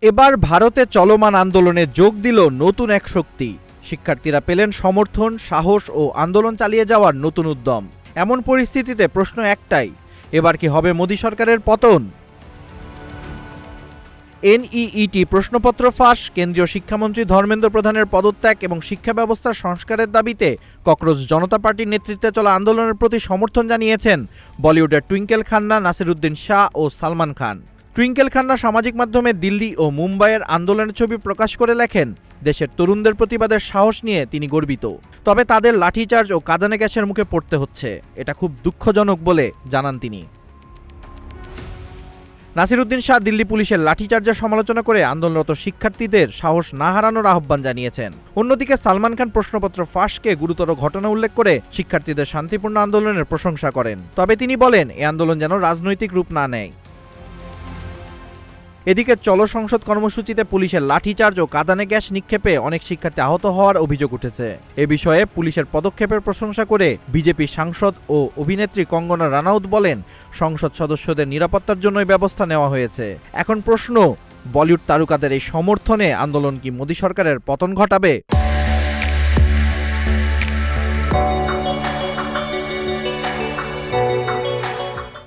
এবার ভারতে চলমান আন্দোলনে যোগ দিল নতুন এক শক্তি। শিক্ষার্থীরা পেলেন সমর্থন, সাহস ও আন্দোলন চালিয়ে যাওয়ার নতুন উদ্যম। এমন পরিস্থিতিতে প্রশ্ন একটাই, এবার কি হবে মোদী সরকারের পতন? এনইইটি প্রশ্নপত্র ফাঁস, কেন্দ্রীয় শিক্ষামন্ত্রী ধর্মেন্দ্র প্রধানের পদত্যাগ এবং শিক্ষা ব্যবস্থার সংস্কারের দাবিতে ককরোচ জনতা পার্টির নেতৃত্বে চলা আন্দোলনের প্রতি সমর্থন জানিয়েছেন বলিউডের টুইঙ্কেল খান্না, নাসিরুদ্দিন শাহ ও সালমান খান। টুইঙ্কেল খান্না সামাজিক মাধ্যমে দিল্লি ও মুম্বাইয়ের আন্দোলনের ছবি প্রকাশ করে লেখেন, দেশের তরুণদের প্রতিবাদের সাহস নিয়ে তিনি গর্বিত, তবে তাদের লাঠিচার্জ ও কাঁদানে গ্যাসের মুখে পড়তে হচ্ছে, এটা খুব দুঃখজনক বলে জানান তিনি। নাসিরুদ্দিন শাহ দিল্লি পুলিশের লাঠিচার্জের সমালোচনা করে আন্দোলনরত শিক্ষার্থীদের সাহস না হারানোর আহ্বান জানিয়েছেন। অন্যদিকে সালমান খান প্রশ্নপত্র ফাঁসকে গুরুতর ঘটনা উল্লেখ করে শিক্ষার্থীদের শান্তিপূর্ণ আন্দোলনের প্রশংসা করেন, তবে তিনি বলেন এই আন্দোলন যেন রাজনৈতিক রূপ না নেয়। এদিকে চলো সংসদ কর্মসূচিতে পুলিশের লাঠিচার্জ ও কাঁদানে গ্যাস নিক্ষেপে অনেক শিক্ষার্থী আহত হওয়ার অভিযোগ উঠেছে। এ বিষয়ে পুলিশের পদক্ষেপের প্রশংসা করে বিজেপি সাংসদ ও অভিনেত্রী কঙ্গনা রানাউত বলেন, সংসদ সদস্যদের নিরাপত্তার জন্যই ব্যবস্থা নেওয়া হয়েছে। এখন প্রশ্ন, বলিউড তারকাদের এই সমর্থনে আন্দোলন কি মোদী সরকারের পতন ঘটাবে?